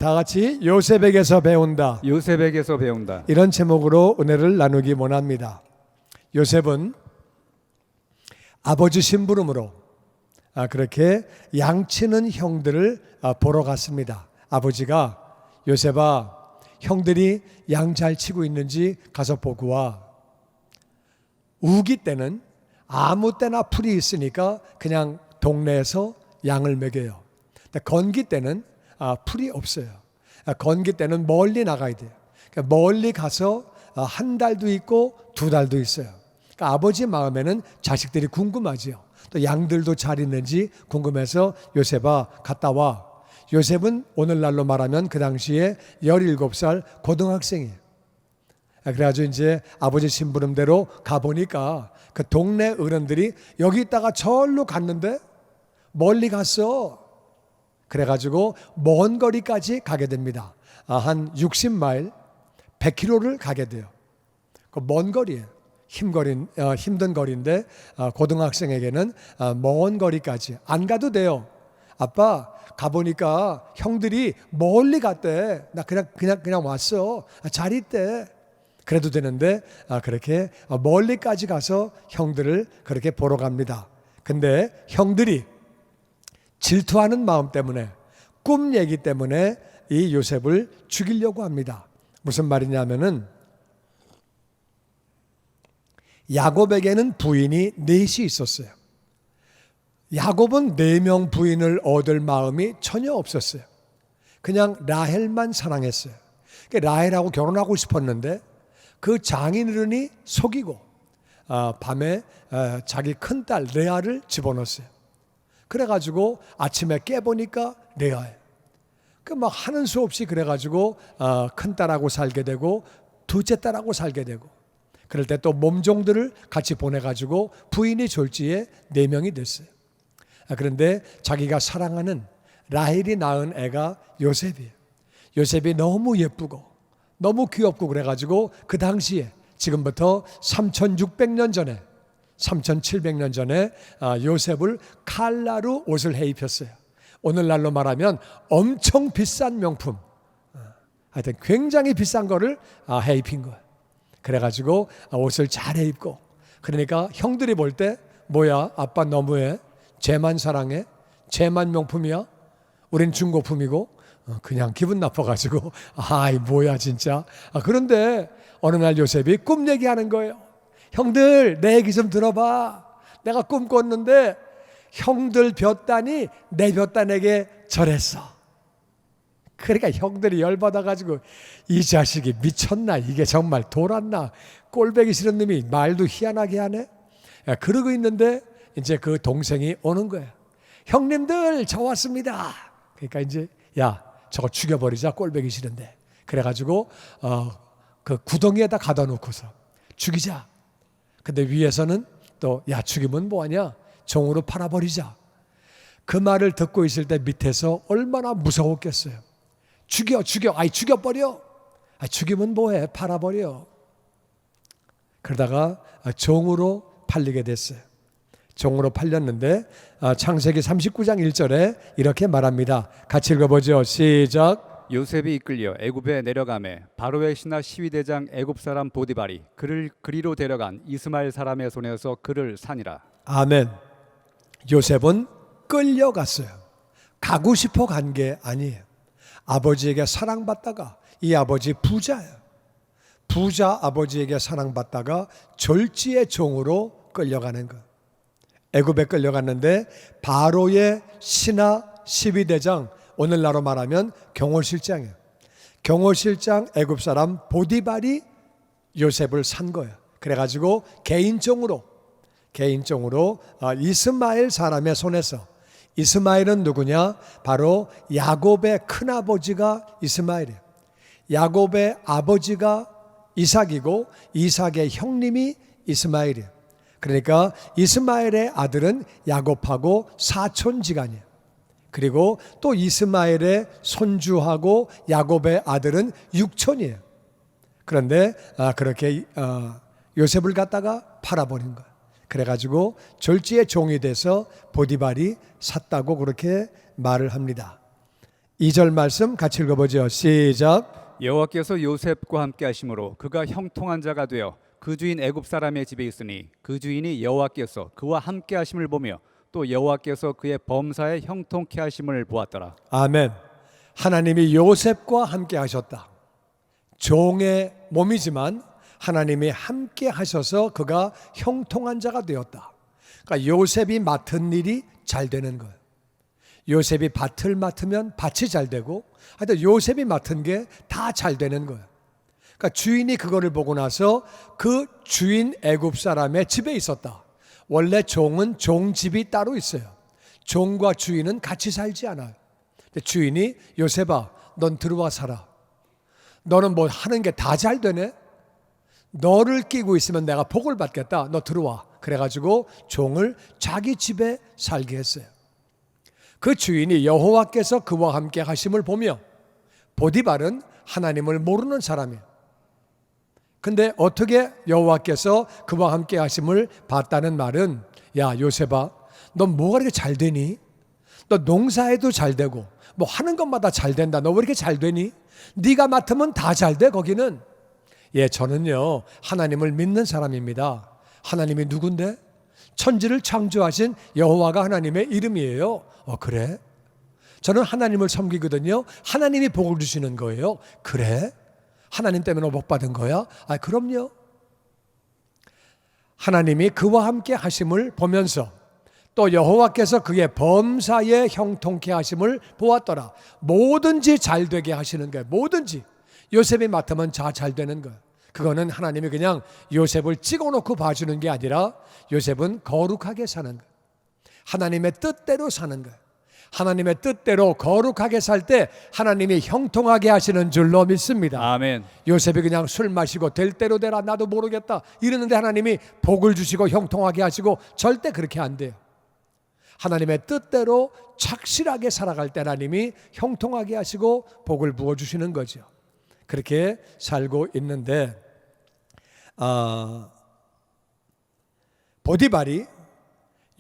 다 같이 요셉에게서 배운다. 요셉에게서 배운다. 이런 제목으로 은혜를 나누기 원합니다. 요셉은 아버지 심부름으로 그렇게 양치는 형들을 보러 갔습니다. 아버지가 요셉아, 형들이 양 잘 치고 있는지 가서 보고 와. 우기 때는 아무 때나 풀이 있으니까 그냥 동네에서 양을 먹여요. 근데 건기 때는 풀이 없어요. 건기 때는 멀리 나가야 돼요. 그러니까 멀리 가서 한 달도 있고 두 달도 있어요. 그러니까 아버지 마음에는 자식들이 궁금하지요. 또 양들도 잘 있는지 궁금해서 요셉아 갔다 와. 요셉은 오늘날로 말하면 그 당시에 17살 고등학생이에요. 그래가지고 이제 아버지 심부름대로 가보니까 그 동네 어른들이 여기 있다가 절로 갔는데 멀리 갔어. 그래가지고 먼 거리까지 가게 됩니다. 한 60마일, 100km를 가게 돼요. 그 먼 거리예요. 힘든 거리인데 고등학생에게는 먼 거리까지 안 가도 돼요. 아빠 가보니까 형들이 멀리 갔대. 나 그냥 왔어. 잘 있대. 그래도 되는데 그렇게 멀리까지 가서 형들을 그렇게 보러 갑니다. 근데 형들이 질투하는 마음 때문에, 꿈 얘기 때문에 이 요셉을 죽이려고 합니다. 무슨 말이냐면은 야곱에게는 부인이 넷이 있었어요. 야곱은 4명 부인을 얻을 마음이 전혀 없었어요. 그냥 라헬만 사랑했어요. 라헬하고 결혼하고 싶었는데 그 장인어른이 속이고 밤에 자기 큰딸 레아를 집어넣었어요. 그래가지고 아침에 깨보니까 레아예요. 그 막 하는 수 없이 그래가지고 큰딸하고 살게 되고 둘째 딸하고 살게 되고, 그럴 때 또 몸종들을 같이 보내가지고 부인이 졸지에 4명이 됐어요. 그런데 자기가 사랑하는 라헬이 낳은 애가 요셉이에요. 요셉이 너무 예쁘고 너무 귀엽고 그래가지고 그 당시에 지금부터 3600년 전에 3700년 전에 요셉을 칼라로 옷을 해 입혔어요. 오늘날로 말하면 엄청 비싼 명품, 하여튼 굉장히 비싼 거를 해 입힌 거예요. 그래가지고 옷을 잘 해 입고, 그러니까 형들이 볼 때 뭐야 아빠 너무해, 쟤만 사랑해, 쟤만 명품이야, 우린 중고품이고, 그냥 기분 나빠가지고 아이 뭐야 진짜. 그런데 어느 날 요셉이 꿈 얘기하는 거예요. 형들 내 얘기 좀 들어봐. 내가 꿈 꿨는데 형들 볕단이 내 볕단에게 절했어. 그러니까 형들이 열받아가지고 이 자식이 미쳤나, 이게 정말 돌았나, 꼴배기 싫은 놈이 말도 희한하게 하네. 그러고 있는데 이제 그 동생이 오는 거예요. 형님들 저 왔습니다. 그러니까 이제 야 저거 죽여버리자, 꼴배기 싫은데. 그래가지고 그 구덩이에다 가둬 놓고서 죽이자. 근데 위에서는 또 야 죽이면 뭐하냐, 종으로 팔아버리자. 그 말을 듣고 있을 때 밑에서 얼마나 무서웠겠어요. 죽여, 아이 죽여버려. 죽이면 뭐해, 팔아버려. 그러다가 종으로 팔리게 됐어요. 종으로 팔렸는데 창세기 39장 1절에 이렇게 말합니다. 같이 읽어보죠. 시작. 요셉이 이끌려 애굽에 내려가매 바로의 신하 시위대장 애굽 사람 보디발이 그를 그리로 데려간 이스마엘 사람의 손에서 그를 산이라. 아멘. 요셉은 끌려갔어요. 가고 싶어 간 게 아니에요. 아버지에게 사랑받다가, 이 아버지 부자예요. 부자 아버지에게 사랑받다가 졸지의 종으로 끌려가는 것. 애굽에 끌려갔는데 바로의 신하 시위대장, 오늘날로 말하면 경호실장이에요. 경호실장 애굽 사람 보디발이 요셉을 산 거예요. 그래가지고 개인종으로 이스마엘 사람의 손에서, 이스마엘은 누구냐? 바로 야곱의 큰아버지가 이스마엘이에요. 야곱의 아버지가 이삭이고 이삭의 형님이 이스마엘이에요. 그러니까 이스마엘의 아들은 야곱하고 사촌지간이에요. 그리고 또 이스마엘의 손주하고 야곱의 아들은 육촌이에요. 그런데 그렇게 요셉을 갖다가 팔아버린 거예요. 그래가지고 졸지의 종이 돼서 보디발이 샀다고 그렇게 말을 합니다. 2절 말씀 같이 읽어보죠. 시작. 여호와께서 요셉과 함께 하심으로 그가 형통한 자가 되어 그 주인 애굽 사람의 집에 있으니 그 주인이 여호와께서 그와 함께 하심을 보며 또 여호와께서 그의 범사에 형통케 하심을 보았더라. 아멘. 하나님이 요셉과 함께 하셨다. 종의 몸이지만 하나님이 함께 하셔서 그가 형통한 자가 되었다. 그러니까 요셉이 맡은 일이 잘 되는 거예요. 요셉이 밭을 맡으면 밭이 잘 되고, 하여튼 요셉이 맡은 게 다 잘 되는 거예요. 그러니까 주인이 그거를 보고 나서 그 주인 애굽 사람의 집에 있었다. 원래 종은 종집이 따로 있어요. 종과 주인은 같이 살지 않아요. 근데 주인이 요셉아, 넌 들어와 살아. 너는 뭐 하는 게 다 잘 되네. 너를 끼고 있으면 내가 복을 받겠다. 너 들어와. 그래가지고 종을 자기 집에 살게 했어요. 그 주인이 여호와께서 그와 함께 하심을 보며, 보디발은 하나님을 모르는 사람이에요. 근데 어떻게 여호와께서 그와 함께 하심을 봤다는 말은, 야 요셉아, 너 뭐가 이렇게 잘 되니? 너 농사에도 잘 되고 뭐 하는 것마다 잘 된다. 너 왜 이렇게 잘 되니? 네가 맡으면 다 잘 돼 거기는. 예, 저는요 하나님을 믿는 사람입니다. 하나님이 누군데? 천지를 창조하신 여호와가 하나님의 이름이에요. 그래? 저는 하나님을 섬기거든요. 하나님이 복을 주시는 거예요. 그래? 하나님 때문에 복 받은 거야? 그럼요. 하나님이 그와 함께 하심을 보면서 또 여호와께서 그의 범사에 형통케 하심을 보았더라. 뭐든지 잘 되게 하시는 거예요. 뭐든지. 요셉이 맡으면 다 잘 되는 거예요. 그거는 하나님이 그냥 요셉을 찍어놓고 봐주는 게 아니라 요셉은 거룩하게 사는 거예요. 하나님의 뜻대로 사는 거예요. 하나님의 뜻대로 거룩하게 살 때 하나님이 형통하게 하시는 줄로 믿습니다. 아멘. 요셉이 그냥 술 마시고 될 대로 되라 나도 모르겠다 이러는데 하나님이 복을 주시고 형통하게 하시고 절대 그렇게 안 돼요. 하나님의 뜻대로 착실하게 살아갈 때 하나님이 형통하게 하시고 복을 부어주시는 거죠. 그렇게 살고 있는데 보디발이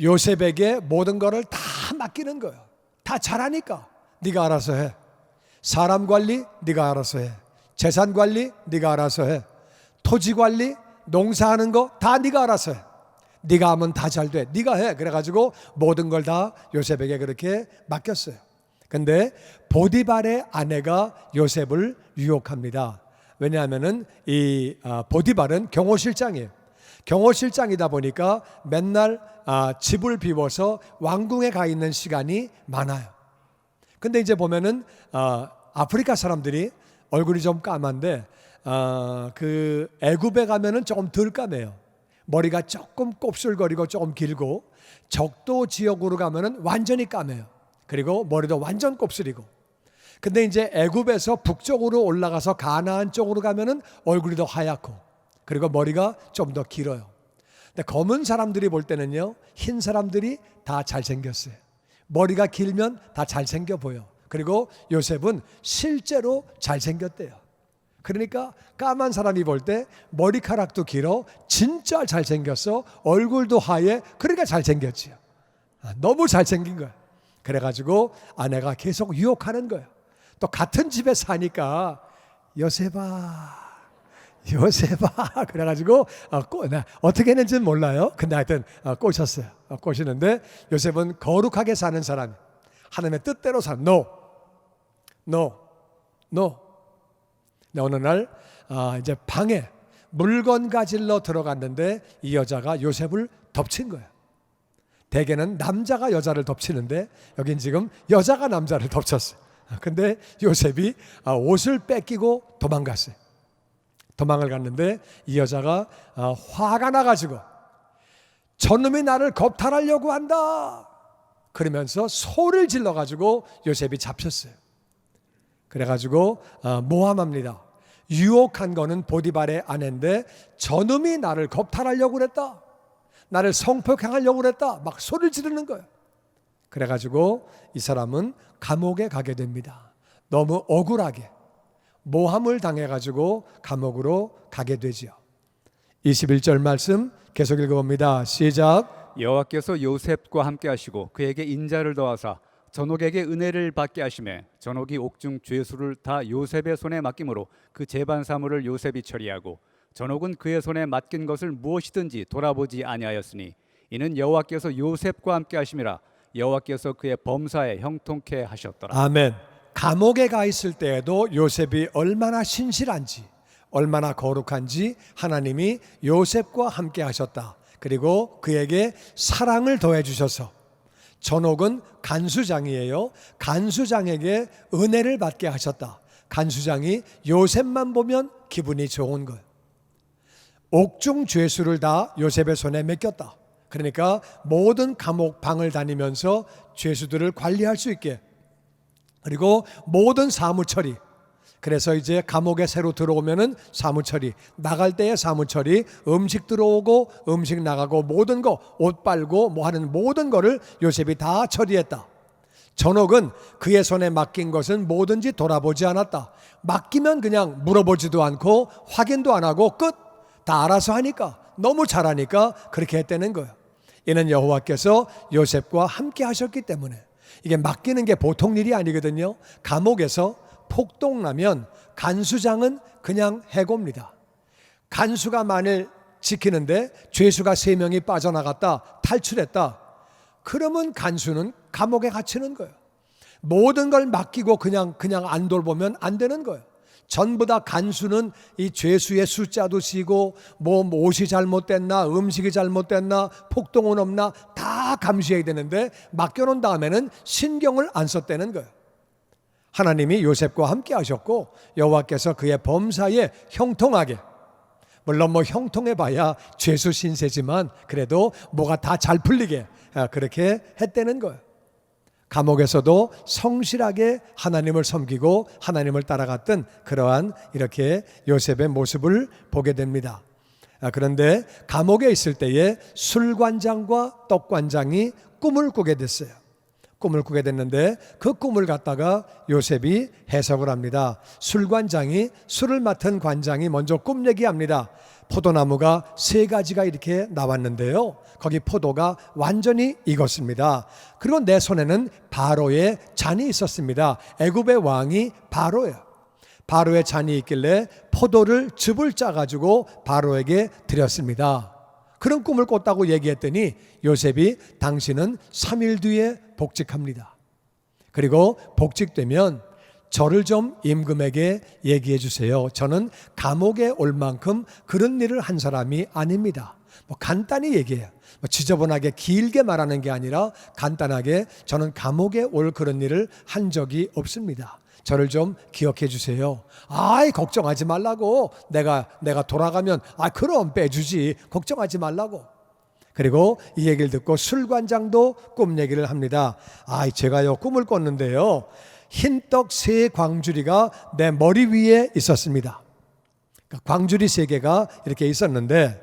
요셉에게 모든 것을 다 맡기는 거예요. 다 잘하니까 네가 알아서 해. 사람 관리 네가 알아서 해. 재산 관리 네가 알아서 해. 토지 관리, 농사하는 거 다 네가 알아서 해. 네가 하면 다 잘 돼. 네가 해. 그래가지고 모든 걸 다 요셉에게 그렇게 맡겼어요. 근데 보디발의 아내가 요셉을 유혹합니다. 왜냐하면은 이 보디발은 경호실장이에요. 경호실장이다 보니까 맨날 집을 비워서 왕궁에 가 있는 시간이 많아요. 근데 이제 보면은 아프리카 사람들이 얼굴이 좀 까만데 그 애굽에 가면은 조금 덜 까매요. 머리가 조금 곱슬거리고 조금 길고, 적도 지역으로 가면은 완전히 까매요. 그리고 머리도 완전 곱슬이고. 근데 이제 애굽에서 북쪽으로 올라가서 가나안 쪽으로 가면은 얼굴이 더 하얗고, 그리고 머리가 좀 더 길어요. 근데 검은 사람들이 볼 때는요, 흰 사람들이 다 잘생겼어요. 머리가 길면 다 잘생겨 보여. 그리고 요셉은 실제로 잘생겼대요. 그러니까 까만 사람이 볼 때 머리카락도 길어, 진짜 잘생겼어, 얼굴도 하얘, 그러니까 잘생겼지요. 너무 잘생긴 거야. 그래가지고 아내가 계속 유혹하는 거예요. 또 같은 집에 사니까 요셉아 그래가지고 어떻게 했는지는 몰라요. 근데 하여튼 꼬셨어요. 꼬시는데 요셉은 거룩하게 사는 사람, 하나님의 뜻대로 사는 No. 근데 어느 날 이제 방에 물건 가지러 들어갔는데 이 여자가 요셉을 덮친 거예요. 대개는 남자가 여자를 덮치는데 여긴 지금 여자가 남자를 덮쳤어요. 근데 요셉이 옷을 뺏기고 도망갔어요. 도망을 갔는데 이 여자가 화가 나가지고 저놈이 나를 겁탈하려고 한다 그러면서 소리를 질러가지고 요셉이 잡혔어요. 그래가지고 모함합니다. 유혹한 거는 보디발의 아내인데 저놈이 나를 겁탈하려고 그랬다, 나를 성폭행하려고 그랬다, 막 소리를 지르는 거예요. 그래가지고 이 사람은 감옥에 가게 됩니다. 너무 억울하게 모함을 당해가지고 감옥으로 가게 되죠. 21절 말씀 계속 읽어봅니다. 시작. 여호와께서 요셉과 함께 하시고 그에게 인자를 더하사 전옥에게 은혜를 받게 하심에 전옥이 옥중 죄수를 다 요셉의 손에 맡김으로 그 재반 사물을 요셉이 처리하고 전옥은 그의 손에 맡긴 것을 무엇이든지 돌아보지 아니하였으니 이는 여호와께서 요셉과 함께 하심이라. 여호와께서 그의 범사에 형통케 하셨더라. 아멘. 감옥에 가 있을 때에도 요셉이 얼마나 신실한지, 얼마나 거룩한지 하나님이 요셉과 함께 하셨다. 그리고 그에게 사랑을 더해 주셔서 전옥은 간수장이에요. 간수장에게 은혜를 받게 하셨다. 간수장이 요셉만 보면 기분이 좋은 거예요. 옥중 죄수를 다 요셉의 손에 맡겼다. 그러니까 모든 감옥 방을 다니면서 죄수들을 관리할 수 있게, 그리고 모든 사무처리, 그래서 이제 감옥에 새로 들어오면은 사무처리, 나갈 때의 사무처리, 음식 들어오고 음식 나가고 모든 거, 옷 빨고 뭐 하는 모든 거를 요셉이 다 처리했다. 전옥은 그의 손에 맡긴 것은 뭐든지 돌아보지 않았다. 맡기면 그냥 물어보지도 않고 확인도 안 하고 끝. 다 알아서 하니까, 너무 잘하니까 그렇게 했다는 거예요. 이는 여호와께서 요셉과 함께 하셨기 때문에. 이게 맡기는 게 보통 일이 아니거든요. 감옥에서 폭동나면 간수장은 그냥 해고입니다. 간수가 만일 지키는데 죄수가 3명이 빠져나갔다, 탈출했다, 그러면 간수는 감옥에 갇히는 거예요. 모든 걸 맡기고 그냥 안 돌보면 안 되는 거예요. 전부 다 간수는 이 죄수의 숫자도 세고 뭐 옷이 잘못됐나, 음식이 잘못됐나, 폭동은 없나 다 감시해야 되는데 맡겨놓은 다음에는 신경을 안 썼다는 거예요. 하나님이 요셉과 함께 하셨고 여호와께서 그의 범사에 형통하게, 물론 뭐 형통해 봐야 죄수 신세지만 그래도 뭐가 다 잘 풀리게 그렇게 했다는 거예요. 감옥에서도 성실하게 하나님을 섬기고 하나님을 따라갔던 그러한 이렇게 요셉의 모습을 보게 됩니다. 그런데 감옥에 있을 때에 술관장과 떡관장이 꿈을 꾸게 됐어요. 꿈을 꾸게 됐는데 그 꿈을 갖다가 요셉이 해석을 합니다. 술관장이, 술을 맡은 관장이 먼저 꿈 얘기합니다. 포도나무가 3가지가 이렇게 나왔는데요, 거기 포도가 완전히 익었습니다. 그리고 내 손에는 바로의 잔이 있었습니다. 애굽의 왕이 바로예요. 바로의 잔이 있길래 포도를 즙을 짜가지고 바로에게 드렸습니다. 그런 꿈을 꿨다고 얘기했더니 요셉이 당신은 3일 뒤에 복직합니다. 그리고 복직되면 저를 좀 임금에게 얘기해 주세요. 저는 감옥에 올 만큼 그런 일을 한 사람이 아닙니다. 뭐 간단히 얘기해요. 지저분하게 길게 말하는 게 아니라 간단하게 저는 감옥에 올 그런 일을 한 적이 없습니다. 저를 좀 기억해 주세요. 아이, 걱정하지 말라고. 내가 돌아가면 그럼 빼주지. 걱정하지 말라고. 그리고 이 얘기를 듣고 술관장도 꿈 얘기를 합니다. 제가요 꿈을 꿨는데요, 흰떡 3광주리가 내 머리 위에 있었습니다. 광주리 3개가 이렇게 있었는데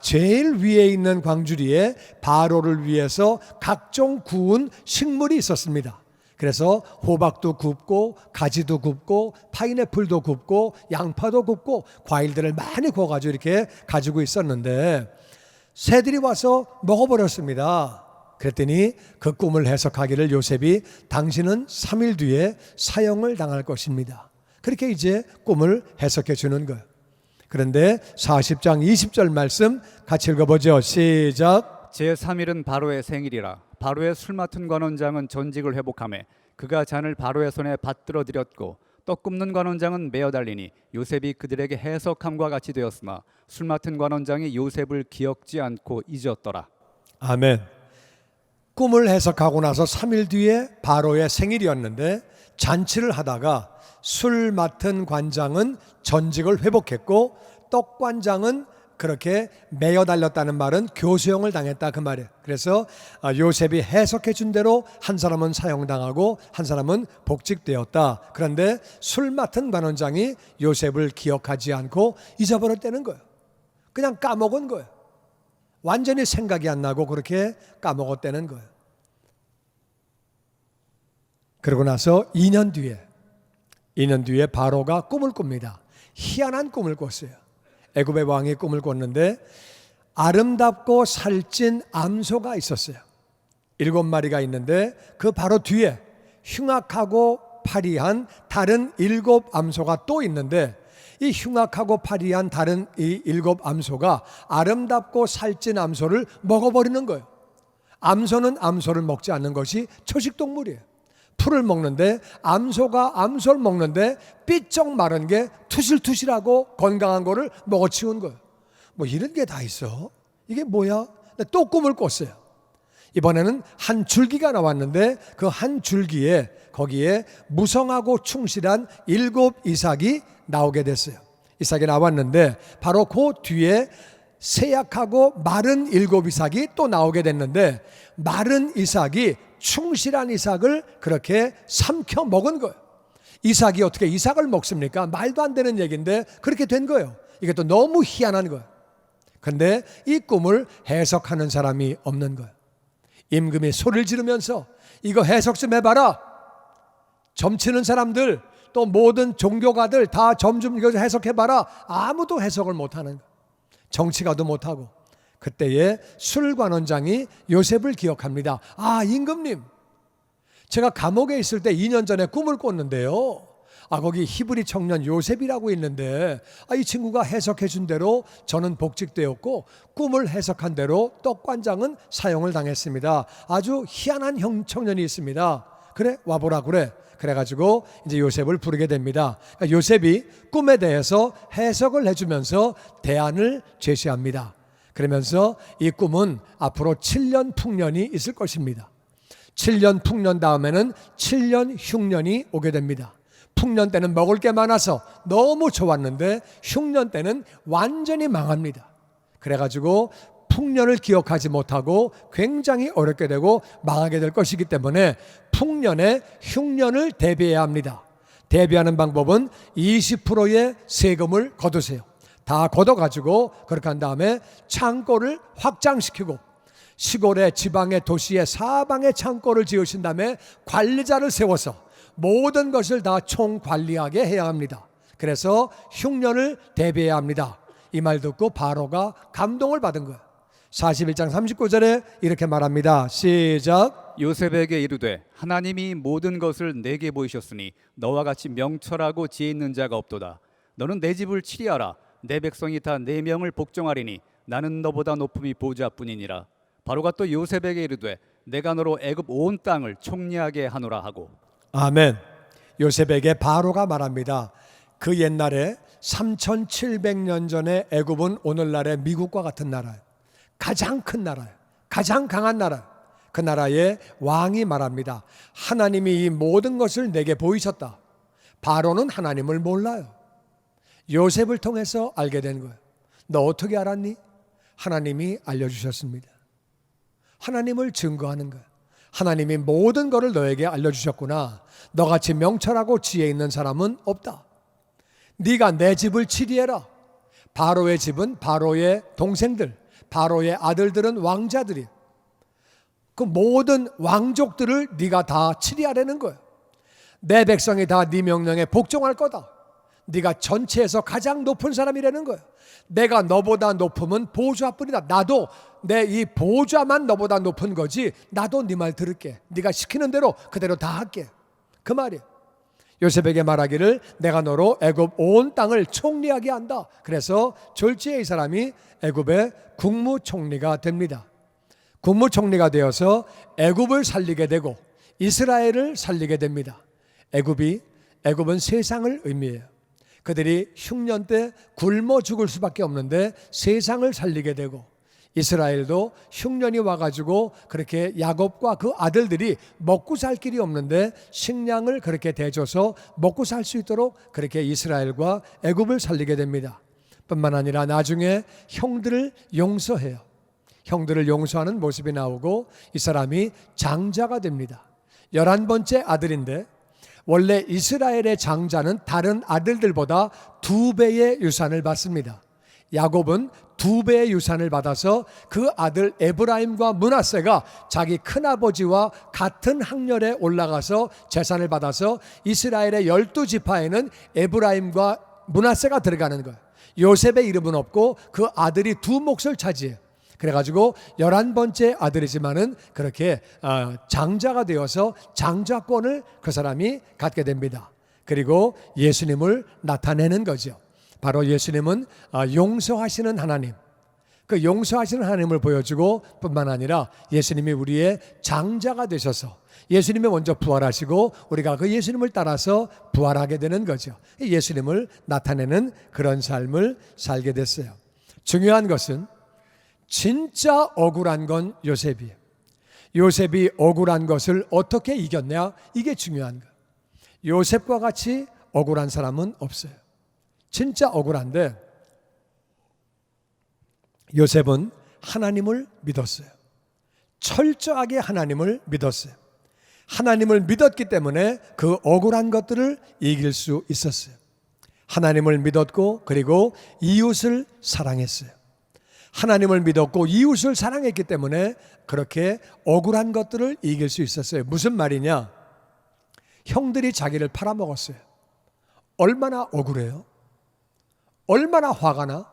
제일 위에 있는 광주리에 바로를 위해서 각종 구운 식물이 있었습니다. 그래서 호박도 굽고 가지도 굽고 파인애플도 굽고 양파도 굽고 과일들을 많이 구워가지고 이렇게 가지고 있었는데 새들이 와서 먹어버렸습니다. 그랬더니 그 꿈을 해석하기를 요셉이 당신은 3일 뒤에 사형을 당할 것입니다. 그렇게 이제 꿈을 해석해 주는 거예요. 그런데 40장 20절 말씀 같이 읽어보죠. 시작. 제3일은 바로의 생일이라. 바로의 술 맡은 관원장은 전직을 회복하매 그가 잔을 바로의 손에 받들어 드렸고 떡 굽는 관원장은 메어 달리니 요셉이 그들에게 해석함과 같이 되었으나 술 맡은 관원장이 요셉을 기억지 않고 잊었더라. 아멘. 꿈을 해석하고 나서 3일 뒤에 바로의 생일이었는데 잔치를 하다가 술 맡은 관장은 전직을 회복했고 떡관장은 그렇게 매여 달렸다는 말은 교수형을 당했다 그 말이에요. 그래서 요셉이 해석해 준 대로 한 사람은 사형당하고 한 사람은 복직되었다. 그런데 술 맡은 관원장이 요셉을 기억하지 않고 잊어버렸다는 거예요. 그냥 까먹은 거예요. 완전히 생각이 안 나고 그렇게 까먹었다는 거예요. 그러고 나서 2년 뒤에 바로가 꿈을 꿉니다. 희한한 꿈을 꿨어요. 애굽의 왕이 꿈을 꿨는데 아름답고 살찐 암소가 있었어요. 7마리가 있는데 그 바로 뒤에 흉악하고 파리한 다른 7 암소가 또 있는데, 이 흉악하고 파리한 다른 이 7 암소가 아름답고 살찐 암소를 먹어버리는 거예요. 암소는 암소를 먹지 않는 것이 초식동물이에요. 풀을 먹는데 암소가 암소를 먹는데 삐쩍 마른 게 투실투실하고 건강한 거를 먹어치운 거예요. 뭐 이런 게 다 있어. 이게 뭐야? 또 꿈을 꿨어요. 이번에는 한 줄기가 나왔는데 그 한 줄기에 거기에 무성하고 충실한 7 이삭이 나오게 됐어요. 이삭이 나왔는데 바로 그 뒤에 세약하고 마른 7 이삭이 또 나오게 됐는데, 마른 이삭이 충실한 이삭을 그렇게 삼켜 먹은 거예요. 이삭이 어떻게 이삭을 먹습니까? 말도 안 되는 얘기인데 그렇게 된 거예요. 이게 또 너무 희한한 거예요. 근데 이 꿈을 해석하는 사람이 없는 거예요. 임금이 소리를 지르면서 이거 해석 좀 해봐라. 점치는 사람들 또 모든 종교가들 다 점 좀 이거 해석해봐라. 아무도 해석을 못하는 거예요. 정치가도 못하고. 그때에 술관원장이 요셉을 기억합니다. 아, 임금님, 제가 감옥에 있을 때 2년 전에 꿈을 꿨는데요, 거기 히브리 청년 요셉이라고 있는데 이 친구가 해석해 준 대로 저는 복직되었고 꿈을 해석한 대로 떡관장은 사형을 당했습니다. 아주 희한한 청년이 있습니다. 그래, 와보라 그래. 그래가지고 이제 요셉을 부르게 됩니다. 그러니까 요셉이 꿈에 대해서 해석을 해주면서 대안을 제시합니다. 그러면서 이 꿈은 앞으로 7년 풍년이 있을 것입니다. 7년 풍년 다음에는 7년 흉년이 오게 됩니다. 풍년 때는 먹을 게 많아서 너무 좋았는데 흉년 때는 완전히 망합니다. 그래가지고 풍년을 기억하지 못하고 굉장히 어렵게 되고 망하게 될 것이기 때문에 풍년에 흉년을 대비해야 합니다. 대비하는 방법은 20%의 세금을 거두세요. 다 걷어가지고 그렇게 한 다음에 창고를 확장시키고 시골의 지방의 도시의 사방에 창고를 지으신 다음에 관리자를 세워서 모든 것을 다 총관리하게 해야 합니다. 그래서 흉년을 대비해야 합니다. 이 말 듣고 바로가 감동을 받은 거예요. 41장 39절에 이렇게 말합니다. 시작. 요셉에게 이르되 하나님이 모든 것을 내게 보이셨으니 너와 같이 명철하고 지혜 있는 자가 없도다. 너는 내 집을 치리하라. 내 백성이 다 내 명을 복종하리니 나는 너보다 높음이 보좌뿐이니라. 바로가 또 요셉에게 이르되 내가 너로 애굽 온 땅을 총리하게 하노라 하고. 아멘. 요셉에게 바로가 말합니다. 그 옛날에 3700년 전에 애굽은 오늘날의 미국과 같은 나라예요. 가장 큰 나라예요. 가장 강한 나라예요. 그 나라의 왕이 말합니다. 하나님이 이 모든 것을 내게 보이셨다. 바로는 하나님을 몰라요. 요셉을 통해서 알게 된 거예요. 너 어떻게 알았니? 하나님이 알려주셨습니다. 하나님을 증거하는 거예요. 하나님이 모든 것을 너에게 알려주셨구나. 너같이 명철하고 지혜 있는 사람은 없다. 네가 내 집을 치리해라. 바로의 집은 바로의 동생들, 바로의 아들들은 왕자들이에요. 그 모든 왕족들을 네가 다 치리하라는 거예요. 내 백성이 다 네 명령에 복종할 거다. 네가 전체에서 가장 높은 사람이라는 거예요. 내가 너보다 높으면 보좌뿐이다. 나도 내 이 보좌만 너보다 높은 거지. 나도 네 말 들을게. 네가 시키는 대로 그대로 다 할게. 그 말이에요. 요셉에게 말하기를 내가 너로 애굽 온 땅을 총리하게 한다. 그래서 졸지에 이 사람이 애굽의 국무총리가 됩니다. 국무총리가 되어서 애굽을 살리게 되고 이스라엘을 살리게 됩니다. 애굽은 세상을 의미해요. 그들이 흉년 때 굶어 죽을 수밖에 없는데 세상을 살리게 되고, 이스라엘도 흉년이 와가지고 그렇게 야곱과 그 아들들이 먹고 살 길이 없는데 식량을 그렇게 대줘서 먹고 살 수 있도록 그렇게 이스라엘과 애굽을 살리게 됩니다. 뿐만 아니라 나중에 형들을 용서해요. 형들을 용서하는 모습이 나오고 이 사람이 장자가 됩니다. 11번째 아들인데, 원래 이스라엘의 장자는 다른 아들들보다 2배의 유산을 받습니다. 야곱은 2배의 유산을 받아서 그 아들 에브라임과 므낫세가 자기 큰아버지와 같은 학렬에 올라가서 재산을 받아서 이스라엘의 12지파에는 에브라임과 므낫세가 들어가는 거예요. 요셉의 이름은 없고 그 아들이 2 몫을 차지해요. 그래가지고 11번째 아들이지만은 그렇게 장자가 되어서 장자권을 그 사람이 갖게 됩니다. 그리고 예수님을 나타내는 거죠. 바로 예수님은 용서하시는 하나님, 그 용서하시는 하나님을 보여주고 뿐만 아니라 예수님이 우리의 장자가 되셔서 예수님이 먼저 부활하시고 우리가 그 예수님을 따라서 부활하게 되는 거죠. 예수님을 나타내는 그런 삶을 살게 됐어요. 중요한 것은 진짜 억울한 건 요셉이에요. 요셉이 억울한 것을 어떻게 이겼냐? 이게 중요한 거예요. 요셉과 같이 억울한 사람은 없어요. 진짜 억울한데 요셉은 하나님을 믿었어요. 철저하게 하나님을 믿었어요. 하나님을 믿었기 때문에 그 억울한 것들을 이길 수 있었어요. 하나님을 믿었고 그리고 이웃을 사랑했어요. 하나님을 믿었고 이웃을 사랑했기 때문에 그렇게 억울한 것들을 이길 수 있었어요. 무슨 말이냐? 형들이 자기를 팔아먹었어요. 얼마나 억울해요? 얼마나 화가 나?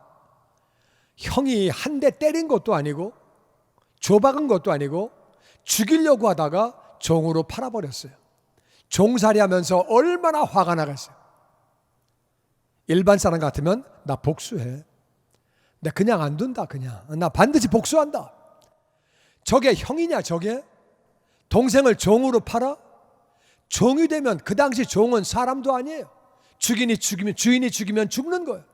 형이 한 대 때린 것도 아니고 조박은 것도 아니고 죽이려고 하다가 종으로 팔아버렸어요. 종살이하면서 얼마나 화가 나겠어요. 일반 사람 같으면 나 복수해. 나 그냥 안 둔다. 그냥 나 반드시 복수한다. 저게 형이냐? 저게 동생을 종으로 팔아? 종이 되면 그 당시 종은 사람도 아니에요. 주인이 죽이면 죽는 거예요.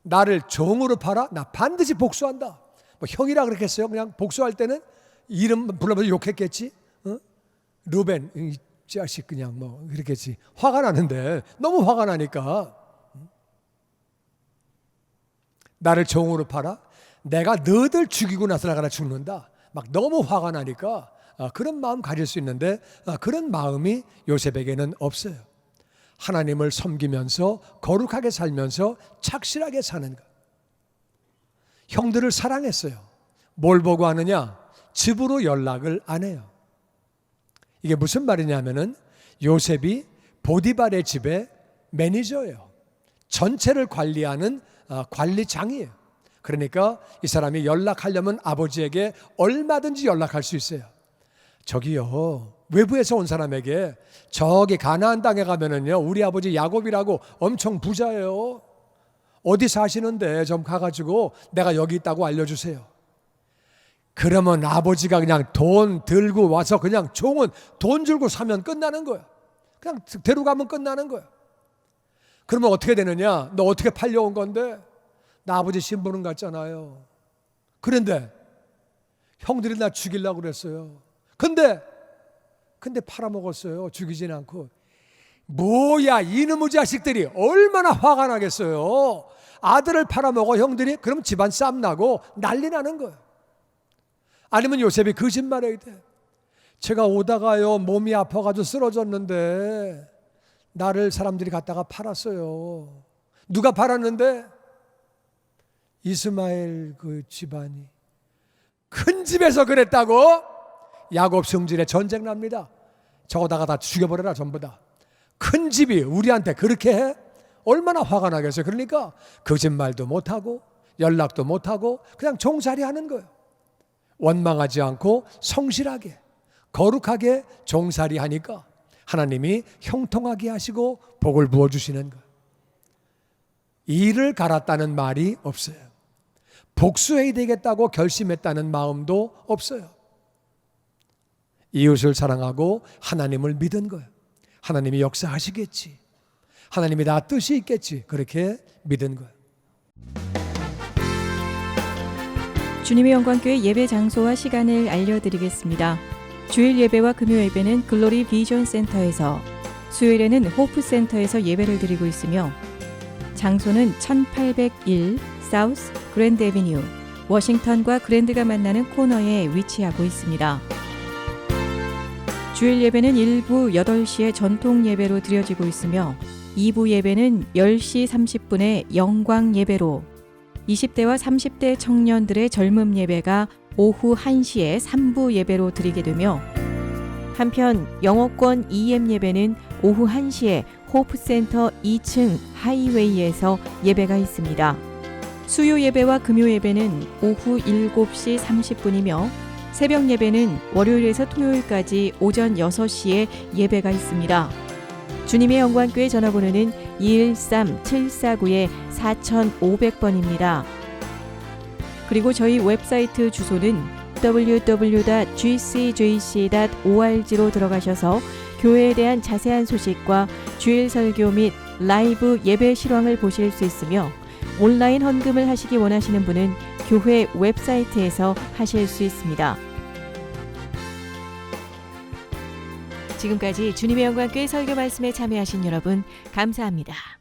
나를 종으로 팔아? 나 반드시 복수한다. 뭐 형이라 그랬겠어요? 그냥 복수할 때는 이름 불러서 욕했겠지. 루벤 이 자식 그냥 뭐 그랬겠지. 화가 나는데 너무 화가 나니까 나를 종으로 팔아? 내가 너희들 죽이고 나서 나가라 죽는다. 막 너무 화가 나니까 그런 마음 가질 수 있는데 그런 마음이 요셉에게는 없어요. 하나님을 섬기면서 거룩하게 살면서 착실하게 사는 것. 형들을 사랑했어요. 뭘 보고 하느냐? 집으로 연락을 안 해요. 이게 무슨 말이냐면은 요셉이 보디발의 집의 매니저예요. 전체를 관리하는 관리장이에요. 그러니까 이 사람이 연락하려면 아버지에게 얼마든지 연락할 수 있어요. 저기요, 외부에서 온 사람에게 저기 가나안 땅에 가면은요 우리 아버지 야곱이라고 엄청 부자예요. 어디 사시는데 좀 가가지고 내가 여기 있다고 알려주세요. 그러면 아버지가 그냥 돈 들고 와서 그냥 종은 돈 주고 사면 끝나는 거야. 그냥 데려가면 끝나는 거야. 그러면 어떻게 되느냐? 너 어떻게 팔려온 건데? 나 아버지 신부름 갔잖아요. 그런데 형들이 나 죽이려고 그랬어요. 근데 팔아먹었어요. 죽이진 않고. 뭐야, 이놈의 자식들이 얼마나 화가 나겠어요. 아들을 팔아먹어 형들이. 그럼 집안 싸움 나고 난리 나는 거예요. 아니면 요셉이 거짓말해야 돼. 제가 오다가요 몸이 아파가지고 쓰러졌는데 나를 사람들이 갖다가 팔았어요. 누가 팔았는데? 이스마엘 그 집안이. 큰 집에서 그랬다고? 야곱 성질에 전쟁 납니다. 저거다가 다 죽여버려라 전부 다. 큰 집이 우리한테 그렇게 해? 얼마나 화가 나겠어요. 그러니까 거짓말도 못하고 연락도 못하고 그냥 종살이 하는 거예요. 원망하지 않고 성실하게 거룩하게 종살이 하니까 하나님이 형통하게 하시고 복을 부어주시는 거예요. 이를 갈았다는 말이 없어요. 복수해야 되겠다고 결심했다는 마음도 없어요. 이웃을 사랑하고 하나님을 믿은 거예요. 하나님이 역사하시겠지. 하나님이 다 뜻이 있겠지. 그렇게 믿은 거예요. 주님의 영광교회 예배 장소와 시간을 알려드리겠습니다. 주일 예배와 금요 예배는 글로리 비전 센터에서, 수요일에는 호프 센터에서 예배를 드리고 있으며 장소는 1801 사우스 그랜드 애비뉴 워싱턴과 그랜드가 만나는 코너에 위치하고 있습니다. 주일 예배는 1부 8시에 전통 예배로 드려지고 있으며 2부 예배는 10시 30분에 영광 예배로, 20대와 30대 청년들의 젊음 예배가 오후 1시에 3부 예배로 드리게 되며, 한편 영어권 EM 예배는 오후 1시에 호프센터 2층 하이웨이에서 예배가 있습니다. 수요 예배와 금요 예배는 오후 7시 30분이며 새벽 예배는 월요일에서 토요일까지 오전 6시에 예배가 있습니다. 주님의 영광교회 전화번호는 213-749-4500번입니다. 그리고 저희 웹사이트 주소는 www.gcjc.org로 들어가셔서 교회에 대한 자세한 소식과 주일 설교 및 라이브 예배 실황을 보실 수 있으며 온라인 헌금을 하시기 원하시는 분은 교회 웹사이트에서 하실 수 있습니다. 지금까지 주님의 영광교회 설교 말씀에 참여하신 여러분 감사합니다.